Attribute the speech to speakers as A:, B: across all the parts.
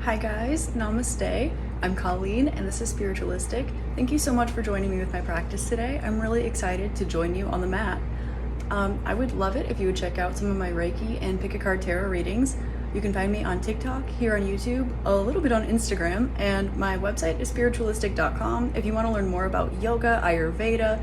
A: Hi guys, namaste. I'm Colleen and this is Spiritualistic. Thank you so much for joining me with my practice today. I'm really excited to join you on the mat. I would love it if you would check out some of my Reiki and Pick a Card Tarot readings. You can find me on TikTok, here on YouTube, a little bit on Instagram, and my website is spiritualistic.com. If you want to learn more about yoga, Ayurveda,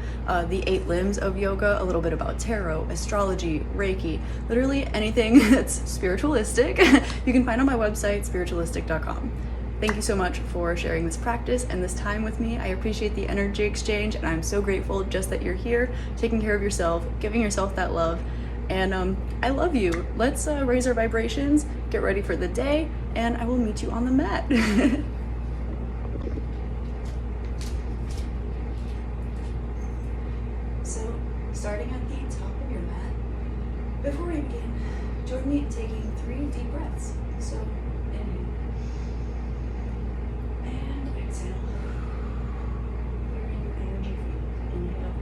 A: the 8 limbs of yoga, a little bit about tarot, astrology, Reiki, literally anything that's spiritualistic, you can find on my website, spiritualistic.com. Thank you so much for sharing this practice and this time with me. I appreciate the energy exchange, and I'm so grateful just that you're here, taking care of yourself, giving yourself that love. And I love you. Let's raise our vibrations, get ready for the day, and I will meet you on the mat. So, starting at the top of your mat, before we begin, join me in taking 3 deep breaths. So, inhale. And exhale. Clearing your energy field. Inhale.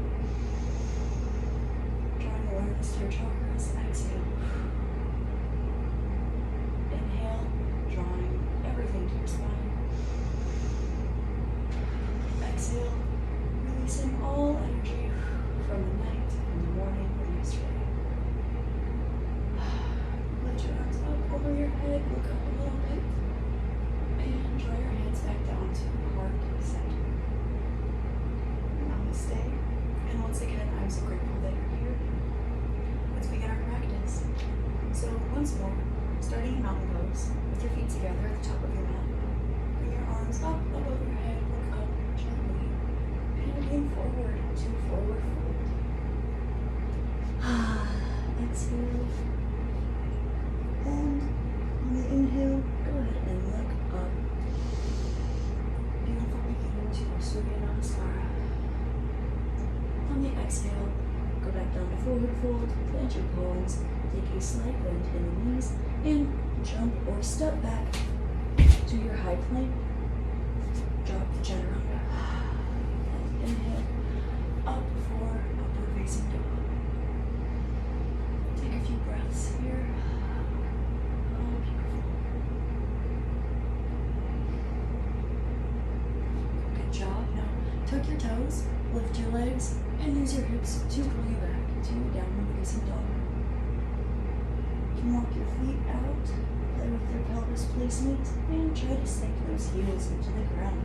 A: Drawing awareness to your chakras. Exhale. Inhale. Drawing everything to your spine. Exhale. Releasing all energy from the night and the morning or yesterday. Lift your arms up over your head. Look up a little bit. And draw your hands back down to heart center. Namaste. And once again, I'm so grateful that you're here. Let's begin our practice. So once more, starting in mountain pose, with your feet together at the top of your mat. Bring your arms up above your head, look up gently, and lean forward to forward fold. Exhale. And on the inhale, go ahead and look up. Beautiful, beginning to Surya Namaskara. On the exhale, go back down to forward fold, plant your palms, take a slight bend in the knees, and jump or step back to your high plank. Drop the chaturanga. And inhale, up for upward facing dog. Take a few breaths here. Oh, beautiful. Good job. Now, tuck your toes, lift your legs, and use your hips to pull you back to downward facing dog. You can walk your feet out, play with your pelvis placement, and try to sink those heels into the ground.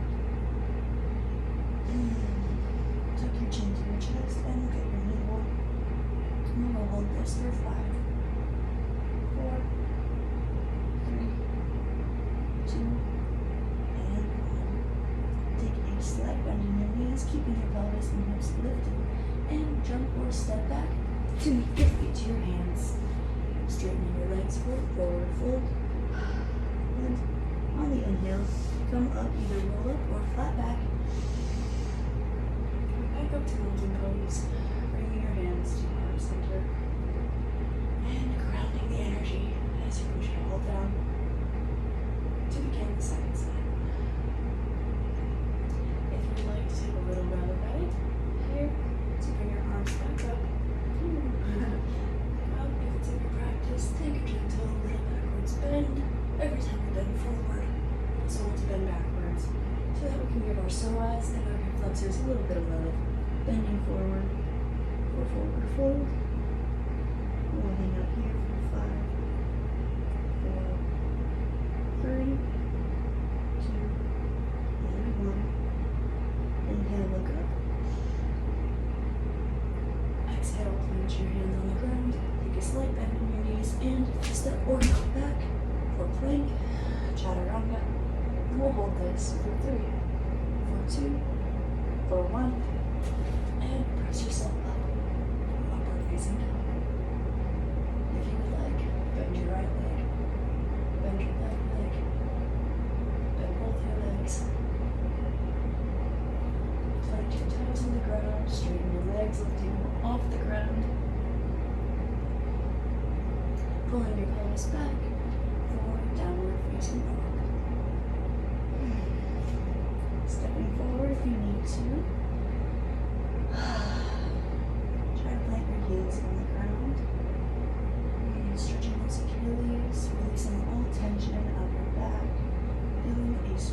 A: Tuck your chin to your chest and look at your navel. And we'll hold this for 5, 4, 3, 2, and 1. Take a slight bend in your knees, keeping your pelvis and hips lifted, and jump or step back to meet your feet to your hands. Straightening your legs for forward fold. And on the inhale, come up, either roll up or flat back. Back up to mountain pose, bringing your hands to heart center. And grounding the energy as you push it all down to begin the second side. If you'd like to take a little rather right here, to bring your arms back up. If it's in your practice, take a gentle little backwards bend. Every time you bend forward, also want to bend backwards, so that we can give our psoas and our hip flexors a little bit of love. Bending forward for forward fold. Holding up here for 5, 4, 3, 2, and 1. Inhale, look up. Exhale, plant your hands on the ground. Take a slight bend in your knees and step or hop back for plank, chaturanga. And we'll hold this for 3, for 2, for 1, and press yourself up, upward facing dog. If you would like, bend your right leg, bend your left leg, bend both your legs. Plant your toes on the ground, straighten your legs, lifting off the ground. Pulling your pelvis back for downward facing dog. Stepping forward if you need to. Try to plant your heels on the ground. And stretching those Achilles, releasing all tension out of your back.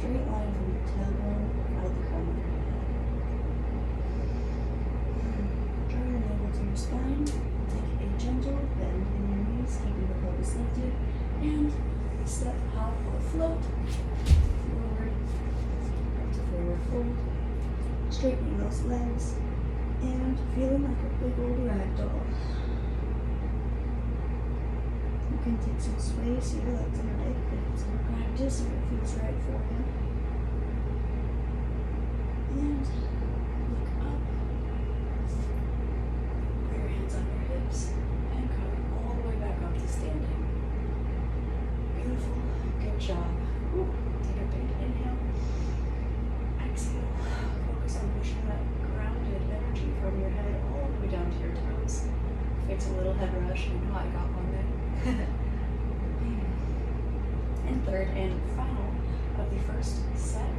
A: straight line from your tailbone out the crown of your head. Draw your navel to your spine. Take a gentle bend in your knees, keeping the pelvis lifted, and step, hop, or float forward, up to forward fold. Straightening those legs and feeling like a big old rag doll. You can take some space to your legs and right if it's more practice or it feels right for you. And look up. Put your hands on your hips and come all the way back up to standing. Beautiful. Good job. Ooh. Take a big inhale. Exhale. Focus on pushing that grounded energy from your head all the way down to your toes. It's a little head rush. I know I got one there. And third and final of the first set.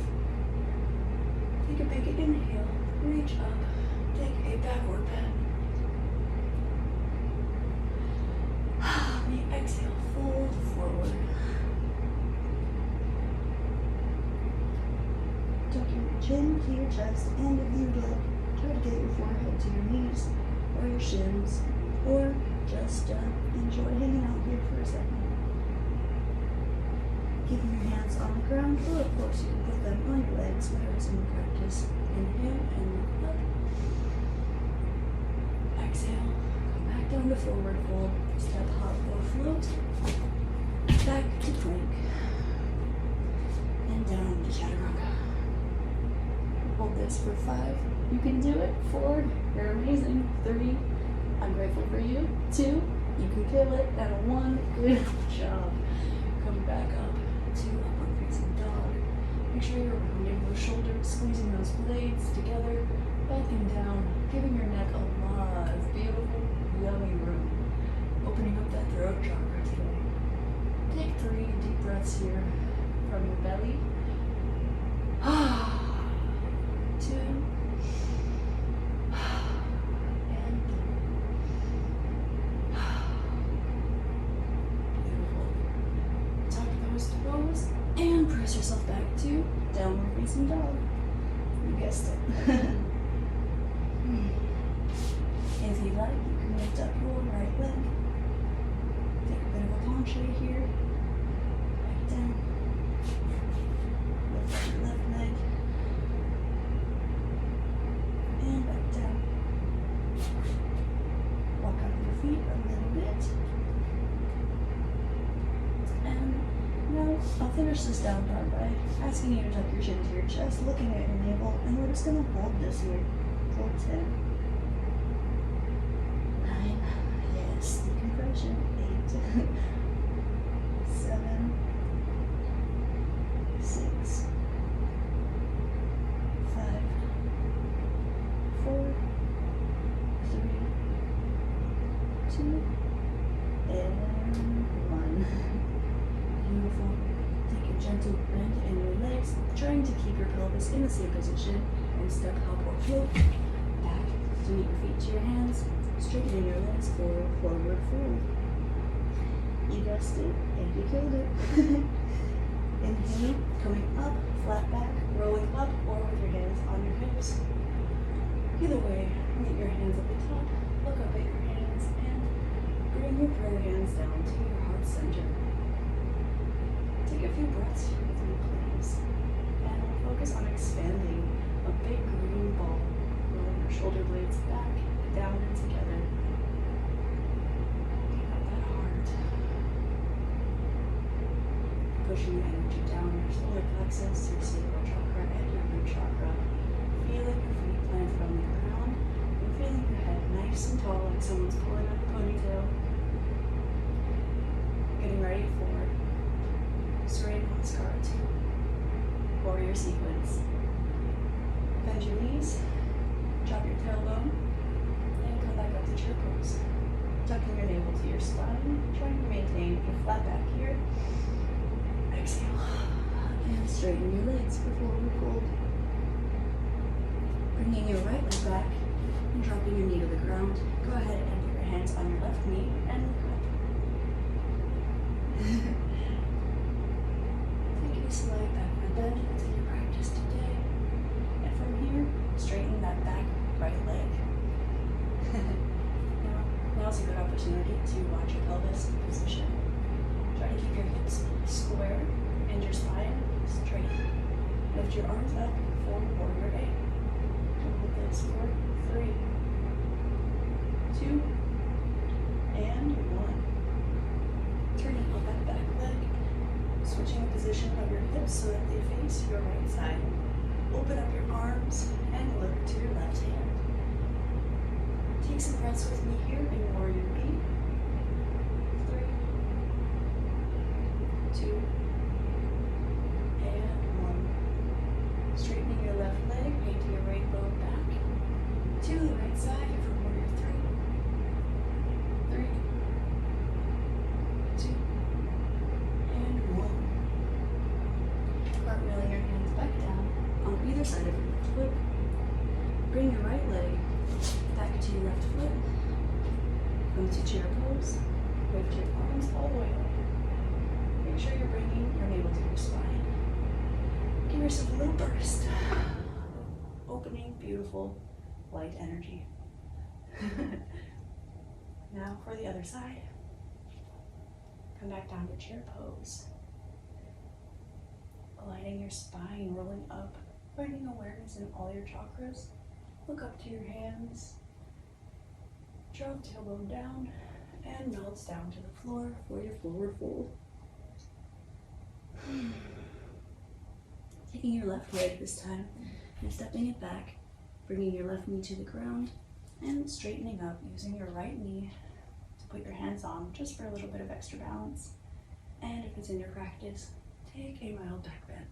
A: Take a big inhale. Reach up. Take a backward bend. Exhale. Fold forward. Tuck your chin to your chest, and if you would like, try to get your forehead to your knees or your shins, or just enjoy hanging out here for a second. Keeping your hands on the ground, or of course you can put them on your legs, whatever's in practice. Inhale and look up. Exhale, come back down to forward fold, step, hop, or float, back to plank, and down to chaturanga. Hold this for 5. You can do it. 4. You're amazing. 3. I'm grateful for you. 2. You can kill it. And 1. Good job. Come back up to upward facing dog. Make sure you're rounding those shoulders, squeezing those blades together, backing down, giving your neck a lot of beautiful, yummy room. Opening up that throat chakra today. Take 3 deep breaths here from your belly. 2 and 3. Beautiful. Tuck those toes and press yourself back to downward facing dog. You guessed it. If you like, you can lift up your right leg. Take a bit of a penché here. Back down. Lift up your left leg. And back down. Walk out your feet a little bit. And now I'll finish this down part by asking you to tuck your chin to your chest, looking at your navel, and we're just going to hold this here for 10. 9. Yes, decompression. 8. 7. 6. 5. 4, 3, 2, and 1. Beautiful. Take a gentle bend in your legs, trying to keep your pelvis in the same position, and step, hop, or float back to meet your feet to your hands. Straighten your legs forward, forward, fold. You guessed it, and you killed it. Inhale, coming up, flat back, rolling up, or with your hands on your hips. Either way, meet your hands at the top, look up at your hands, and bring your prayer hands down to your heart center. Take a few breaths here with me, please. And focus on expanding a big green ball, rolling your shoulder blades back, down, and together. Pick up that heart. Pushing the energy down your solar plexus, your sacral chakra, and your root chakra. Feeling your feet planted on the ground, and feeling your head nice and tall like someone's pulling up a ponytail. Getting ready for Surya Namaskar 2. Warrior sequence. Bend your knees, drop your tailbone, and come back up to chair pose. Tucking your navel to your spine, trying to maintain a flat back here. Exhale, and straighten your legs for forward fold. Bringing your right leg back and dropping your knee to the ground. Go ahead and put your hands on your left knee and look up. Take a slight back bend side bend into your practice today. And from here, straighten that back right leg. Now's a good opportunity to watch your pelvis position. Try to keep your hips square and your spine straight. Lift your arms up for warrior 8. Hold this for 3, 2, and 1. Turning up that back leg. Switching the position of your hips so that they face your right side. Open up your arms and look to your left hand. Take some breaths with me here in warrior B. 3, 2, and 1. Straightening your left leg, painting your right bone back. To the right side for warrior 3. 3, 2, and 1. Cartwheeling your hands back down on either side of your left foot. Bring your right leg back to your left foot. Come to chair pose. Lift your arms all the way up. Make sure you're bringing your navel to your spine. Give yourself a little burst. Opening, beautiful, light energy. Now for the other side. Come back down to chair pose. Aligning your spine, rolling up, finding awareness in all your chakras. Look up to your hands. Draw the tailbone down and melts down to the floor for your forward fold. Taking your left leg this time and stepping it back, bringing your left knee to the ground and straightening up using your right knee to put your hands on just for a little bit of extra balance. And if it's in your practice, take a mild back bend.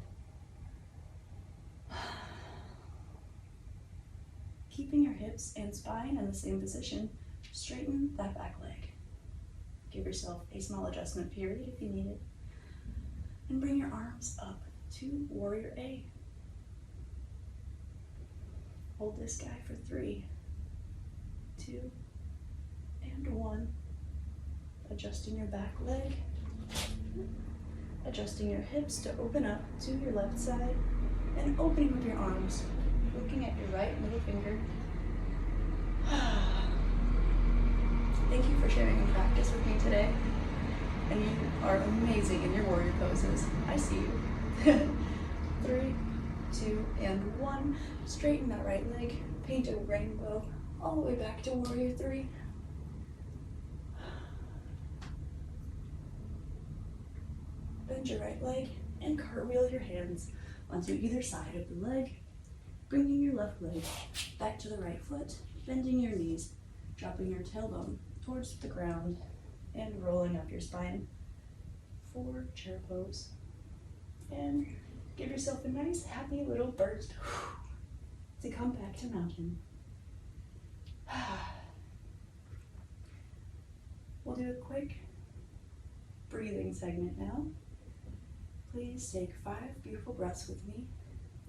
A: Keeping your hips and spine in the same position, straighten that back leg. Give yourself a small adjustment period if you need it. And bring your arms up to warrior A. Hold this guy for 3, 2, and 1. Adjusting your back leg. Adjusting your hips to open up to your left side. And opening up your arms. Looking at your right middle finger. Thank you for sharing your practice with me today. And you are amazing in your warrior poses. I see you. 3, 2, and 1. Straighten that right leg. Paint a rainbow all the way back to warrior 3. Bend your right leg and cartwheel your hands onto either side of the leg. Bringing your left leg back to the right foot, bending your knees, dropping your tailbone towards the ground, and rolling up your spine for chair pose. And give yourself a nice, happy little burst to come back to mountain. We'll do a quick breathing segment now. Please take 5 beautiful breaths with me.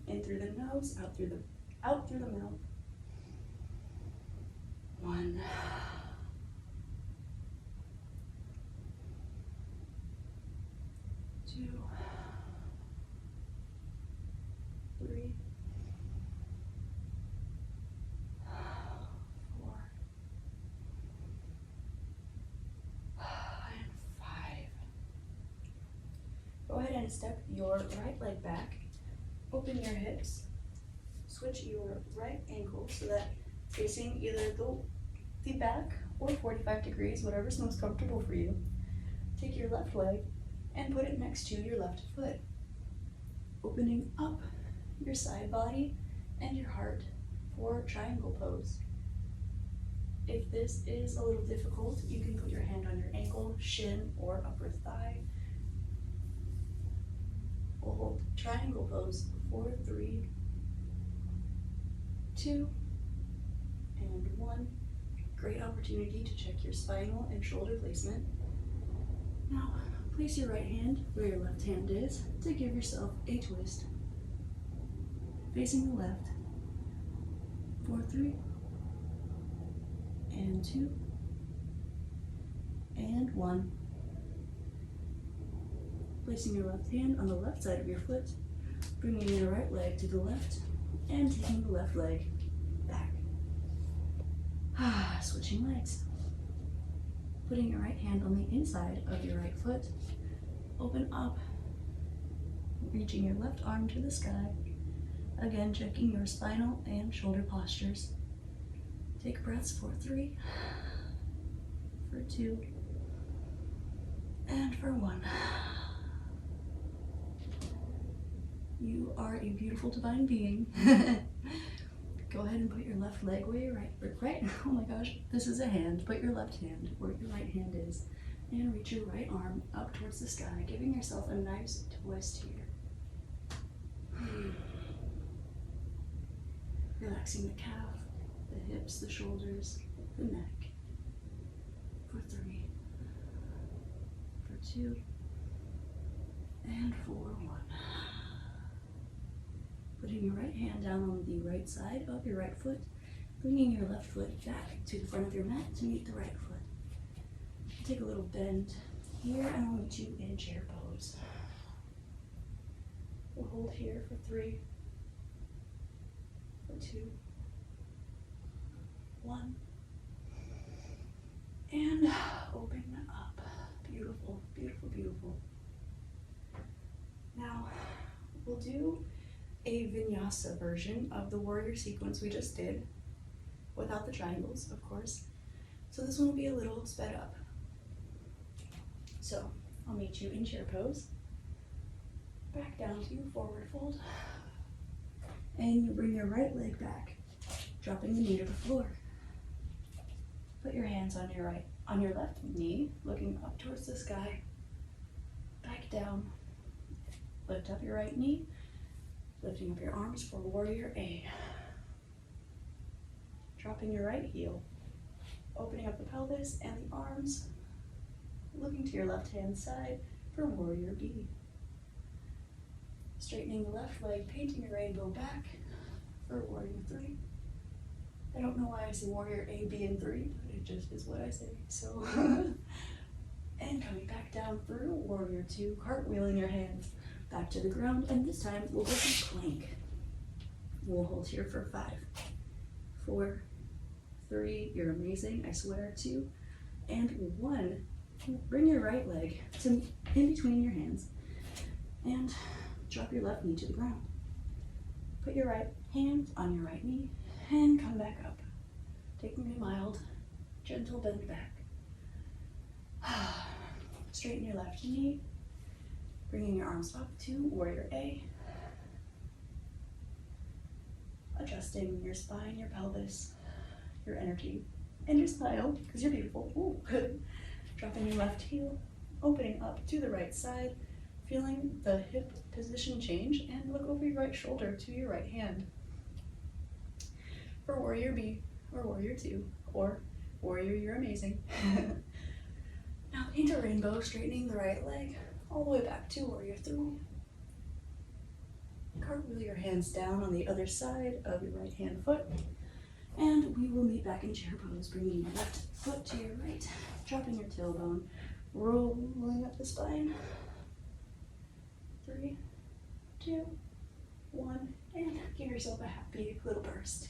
A: In through the nose, out through the mouth. 1. 2. 3. 4. And 5. Go ahead and step your right leg back. Open your hips, switch your right ankle so that facing either the back or 45 degrees, whatever's most comfortable for you. Take your left leg and put it next to your left foot, opening up your side body and your heart for triangle pose. If this is a little difficult, you can put your hand on your ankle, shin, or upper thigh. We'll hold triangle pose for 3, 2, and 1. Great opportunity to check your spinal and shoulder placement. Now, place your right hand where your left hand is to give yourself a twist. Facing the left for 3, and 2, and 1. Placing your left hand on the left side of your foot, Bringing your right leg to the left and taking the left leg back. Switching legs. Putting your right hand on the inside of your right foot. Open up. Reaching your left arm to the sky. Again, checking your spinal and shoulder postures. Take breaths for 3, for 2, and for 1. You are a beautiful divine being. Go ahead and put your left leg where your right, oh my gosh, this is a hand. Put your left hand where your right hand is and reach your right arm up towards the sky, giving yourself a nice twist here. Relaxing the calf, the hips, the shoulders, the neck. For 3, for 2, and for 1. Putting your right hand down on the right side of your right foot, bringing your left foot back to the front of your mat to meet the right foot. Take a little bend here and I'll meet you in chair pose. We'll hold here for 3, for 2, 1, and open up. Beautiful, beautiful, beautiful. Now, we'll do a Vinyasa version of the warrior sequence we just did, without the triangles, of course. So this one will be a little sped up. So, I'll meet you in chair pose. Back down to forward fold. And you bring your right leg back, dropping the knee to the floor. Put your hands on your left knee, looking up towards the sky. Back down. Lift up your right knee, lifting up your arms for warrior A. Dropping your right heel, opening up the pelvis and the arms, looking to your left hand side for warrior B. Straightening the left leg, painting a rainbow back for warrior 3. I don't know why I say warrior A, B, and 3, but it just is what I say, so. And coming back down through warrior 2, cartwheeling your hands back to the ground, and this time we'll go to plank. We'll hold here for 5, 4, 3, you're amazing, I swear, 2, and 1. Bring your right leg to in between your hands, and drop your left knee to the ground. Put your right hand on your right knee, and come back up, taking a mild, gentle bend back. Straighten your left knee, bringing your arms up to warrior A. Adjusting your spine, your pelvis, your energy, and your smile, because you're beautiful. Ooh, good. Dropping your left heel, opening up to the right side, feeling the hip position change, and look over your right shoulder to your right hand. For warrior B, or warrior 2, or warrior, you're amazing. Now paint a rainbow, straightening the right leg all the way back to warrior 3. Cartwheel your hands down on the other side of your right hand foot, and we will meet back in chair pose, bringing your left foot to your right, dropping your tailbone, rolling up the spine. 3, 2, 1, and give yourself a happy little burst.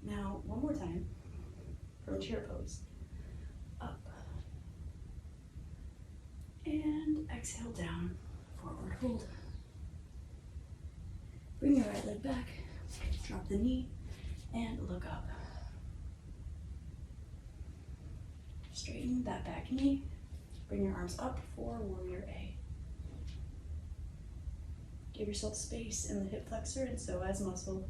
A: Now, one more time from chair pose. Up. And exhale down, forward fold. Bring your right leg back, drop the knee, and look up. Straighten that back knee, bring your arms up for warrior A. Give yourself space in the hip flexor and psoas muscle.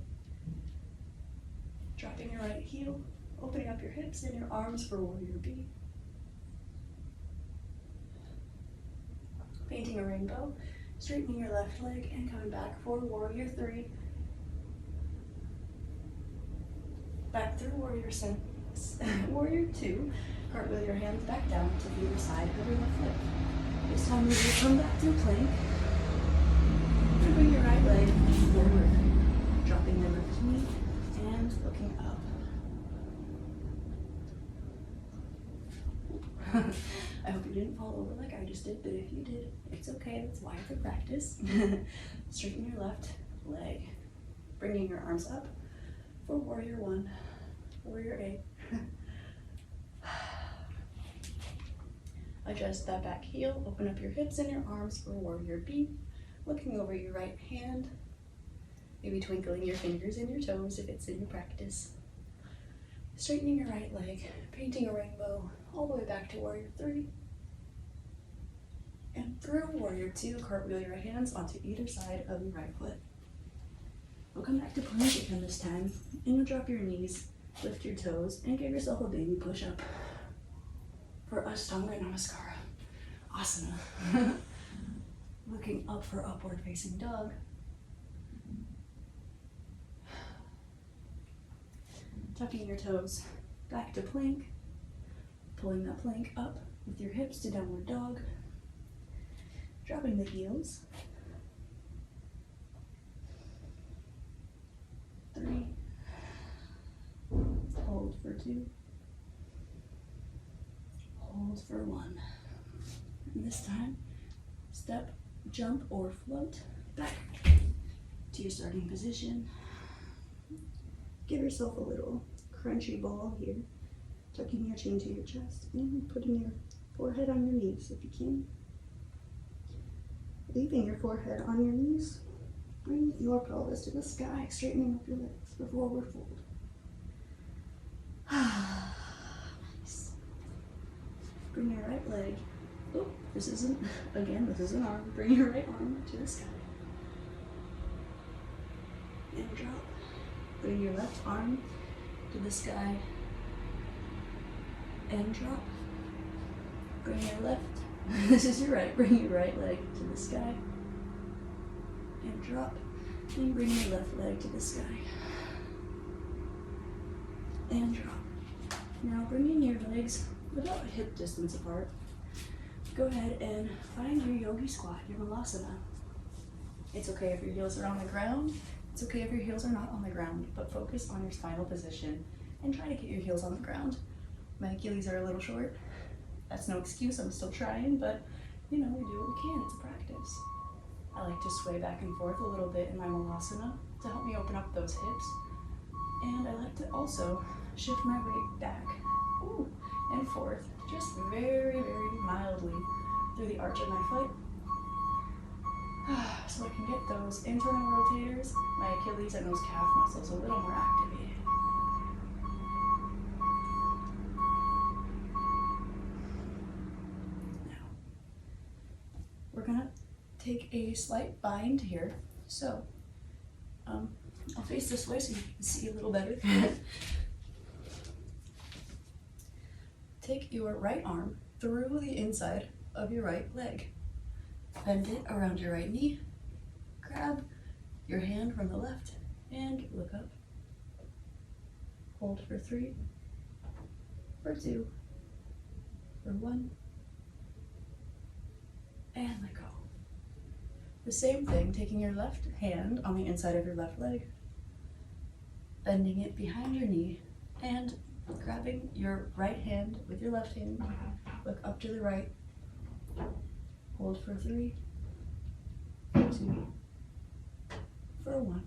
A: Dropping your right heel, opening up your hips and your arms for warrior B. Painting a rainbow, straightening your left leg and coming back for warrior 3. Back through warrior 2. Cartwheel your hands back down to either side of your left leg. This time we will come back through plank. And bring your right leg forward, dropping your left knee and looking up. I hope you didn't fall over like I just did, but if you did, it's okay. That's why it's a practice. Straighten your left leg, bringing your arms up for warrior one, warrior eight. Adjust that back heel, open up your hips and your arms for warrior B, looking over your right hand, maybe twinkling your fingers and your toes if it's in your practice. Straightening your right leg, painting a rainbow all the way back to warrior three. And through warrior two, cartwheel your hands onto either side of your right foot. We'll come back to plank again this time, and you'll drop your knees, lift your toes, and give yourself a baby push-up for Ashtanga Namaskara, Asana. Looking up for upward facing dog. Tucking your toes back to plank, pulling that plank up with your hips to downward dog, dropping the heels. 3, hold for 2, hold for 1. And this time, step, jump, or float back to your starting position. Give yourself a little crunchy ball here, tucking your chin to your chest and putting your forehead on your knees if you can. Leaving your forehead on your knees, bring your pelvis to the sky, straightening up your legs for forward fold. Nice. Bring your right leg. Oh, this isn't arm. Bring your right arm to the sky. And drop. Bring your left arm to the sky and drop. Bring your left, this is your right, bring your right leg to the sky and drop. And bring your left leg to the sky and drop. Now bringing your legs about hip distance apart, go ahead and find your Yogi Squat, your Vinyasa. It's okay if your heels are on the ground. It's okay if your heels are not on the ground, but focus on your spinal position and try to get your heels on the ground. My Achilles are a little short. That's no excuse, I'm still trying, but we do what we can, it's a practice. I like to sway back and forth a little bit in my Malasana to help me open up those hips. And I like to also shift my weight back and forth, just very, very mildly through the arch of my foot. So I can get those internal rotators, my Achilles and those calf muscles a little more activated. Now, we're gonna take a slight bind here. So, I'll face this way so you can see a little better. Take your right arm through the inside of your right leg. Bend it around your right knee, grab your hand from the left, and look up. Hold for 3, for 2, for 1, and let go. The same thing, taking your left hand on the inside of your left leg, bending it behind your knee, and grabbing your right hand with your left hand, look up to the right, hold for 3, for 2, for 1.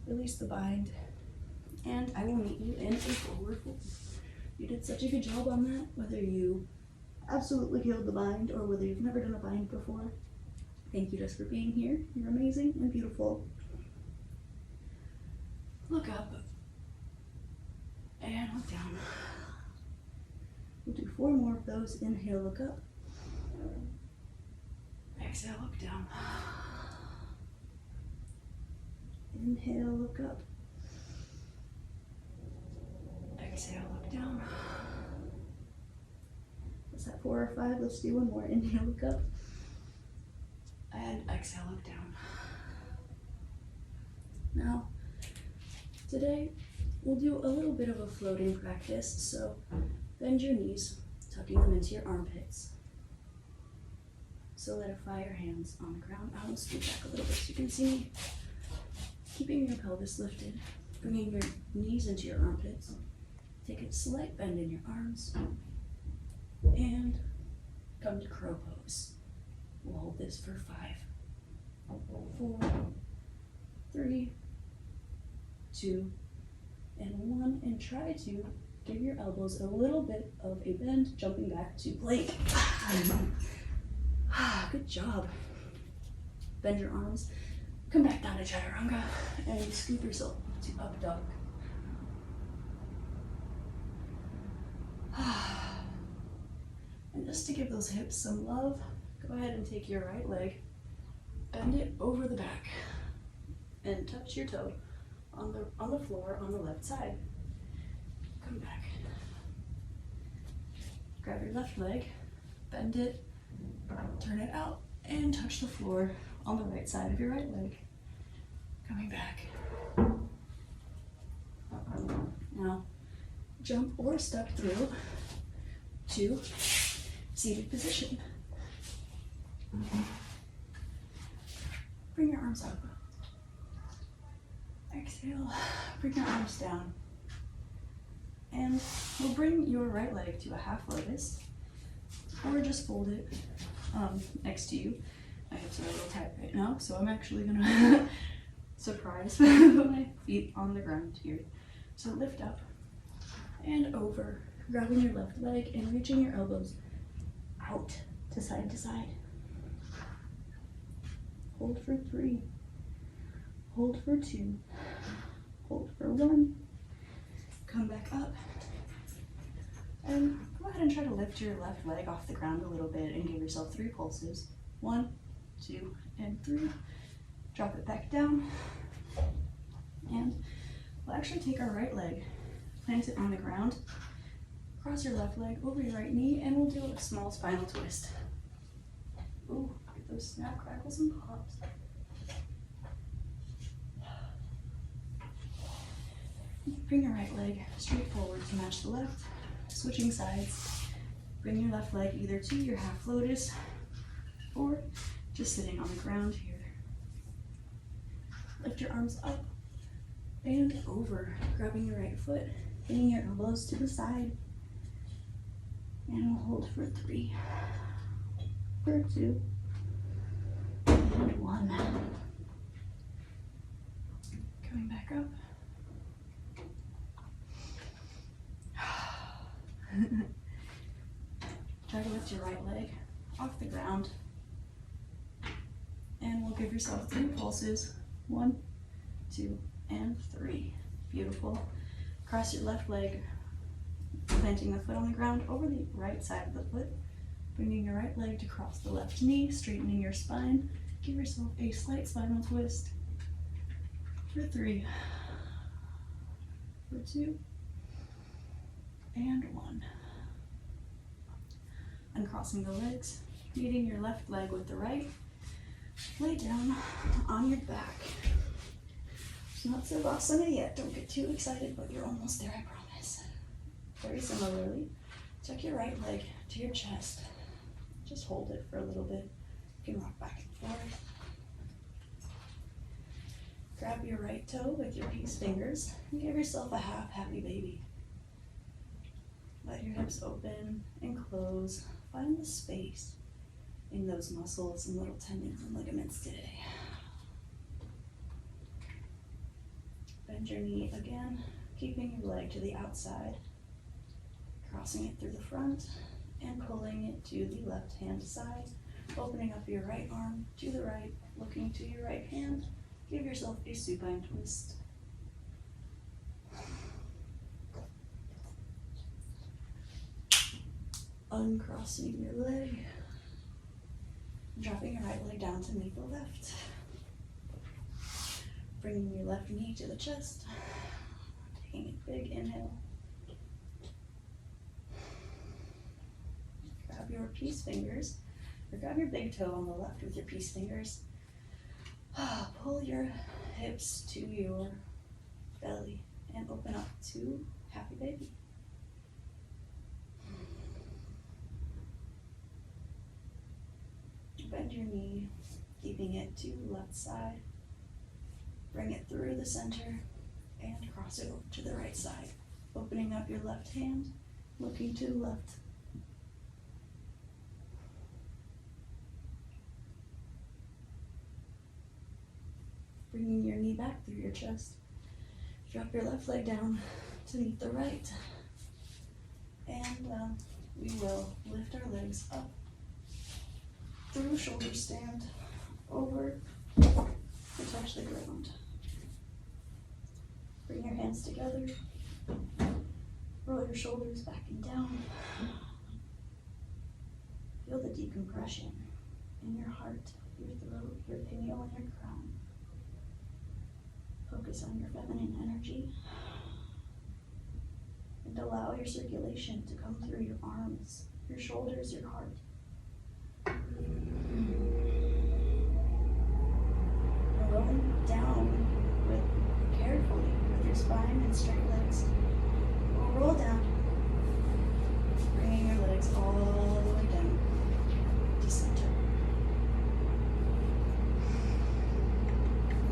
A: Release the bind, and I will meet you in a forward fold. You did such a good job on that, whether you absolutely killed the bind or whether you've never done a bind before. Thank you just for being here. You're amazing and beautiful. Look up and look down. We'll do 4 more of those. Inhale, look up. Exhale, look down. Inhale, look up. Exhale, look down. Was that 4 or 5? Let's do 1 more. Inhale, look up. And exhale, look down. Now, today we'll do a little bit of a floating practice. So bend your knees, tucking them into your armpits. Solidify your hands on the ground. I will scoot back a little bit so you can see me. Keeping your pelvis lifted, bringing your knees into your armpits. Take a slight bend in your arms. come to crow pose. We'll hold this for 5, 4, 3, 2, and 1, and try to give your elbows a little bit of a bend, jumping back to plank. Good job. Bend your arms, come back down to chaturanga, and scoop yourself to up dog. And just to give those hips some love, go ahead and take your right leg, bend it over the back, and touch your toe on the floor on the left side. Come back. Grab your left leg, bend it, turn it out, and touch the floor on the right side of your right leg. Coming back. Now, jump or step through to seated position. Bring your arms up. Exhale, bring your arms down. And we'll bring your right leg to a half lotus, or just fold it next to you. My hips are a little tight right now, so I'm actually gonna surprise put my feet on the ground here. So lift up and over, grabbing your left leg and reaching your elbows out to side to side. Hold for 3, hold for 2, hold for 1, come back up, and go ahead and try to lift your left leg off the ground a little bit and give yourself 3 pulses. 1, 2, and 3. Drop it back down, and we'll actually take our right leg, plant it on the ground, cross your left leg over your right knee, and we'll do a small spinal twist. Ooh, get those snap, crackles, and pops. Bring your right leg straight forward to match the left, switching sides. Bring your left leg either to your half lotus or just sitting on the ground here. Lift your arms up and over, grabbing your right foot, bringing your elbows to the side. And we'll hold for 3, for 2, and 1. Coming back up. Try to lift your right leg off the ground. And we'll give yourself 3 pulses. 1, 2, and 3. Beautiful. Cross your left leg, planting the foot on the ground over the right side of the foot, bringing your right leg to cross the left knee, straightening your spine. Give yourself a slight spinal twist for 3, for 2, and 1. Uncrossing the legs, meeting your left leg with the right. Lay down on your back. It's not Savasana yet, don't get too excited, but you're almost there, I promise. Very similarly, tuck your right leg to your chest. Just hold it for a little bit. You can rock back and forth. Grab your right toe with your peace fingers and give yourself a half happy baby. Let your hips open and close. Find the space in those muscles and little tendons and ligaments today. Bend your knee again, keeping your leg to the outside, crossing it through the front and pulling it to the left hand side, opening up your right arm to the right, looking to your right hand. Give yourself a supine twist. Uncrossing your leg, dropping your right leg down to meet the left. Bringing your left knee to the chest, taking a big inhale. Grab your peace fingers, or grab your big toe on the left with your peace fingers. Pull your hips to your belly and open up to happy baby. Bend your knee, keeping it to the left side. Bring it through the center and cross it over to the right side. Opening up your left hand, looking to the left. back through your chest. Drop your left leg down to meet the right. And we will lift our legs up through shoulder stand, over to touch the ground. Bring your hands together. Roll your shoulders back and down. Feel the decompression in your heart, your throat, your pineal, and your crown. Focus on your feminine energy. And allow your circulation to come through your arms, your shoulders, your heart. And rolling down carefully with your spine and straight legs. We'll roll down, bringing your legs all the way down to center.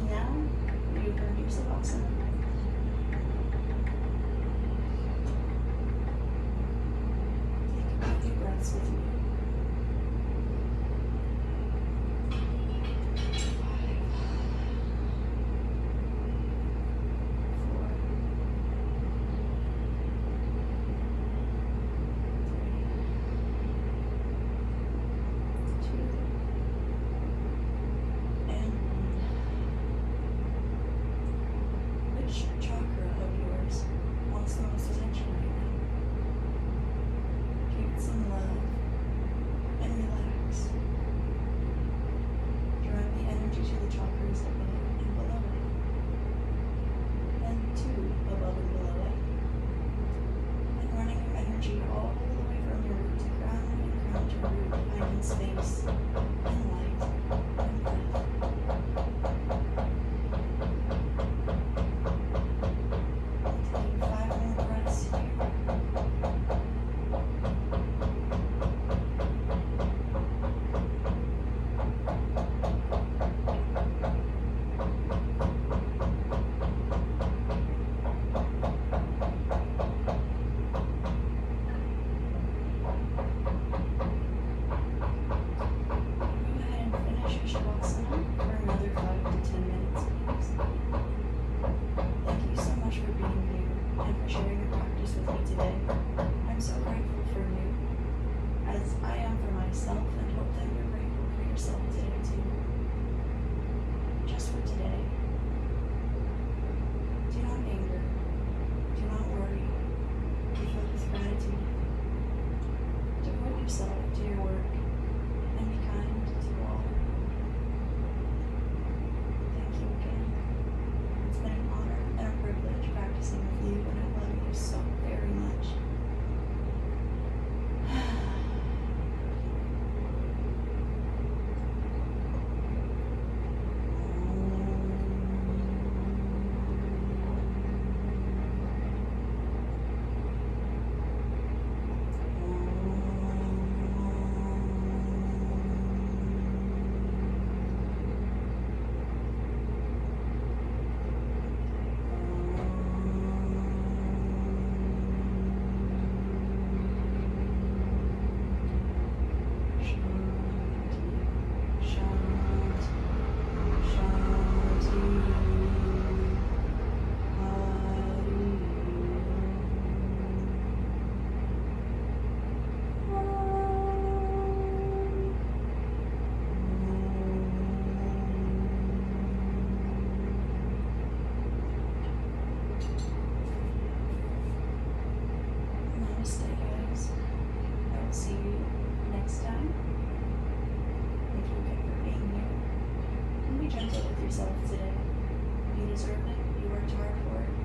A: Now, you can do Savasana. Take deep breaths with me. 1 today. You deserve it. You worked hard for it.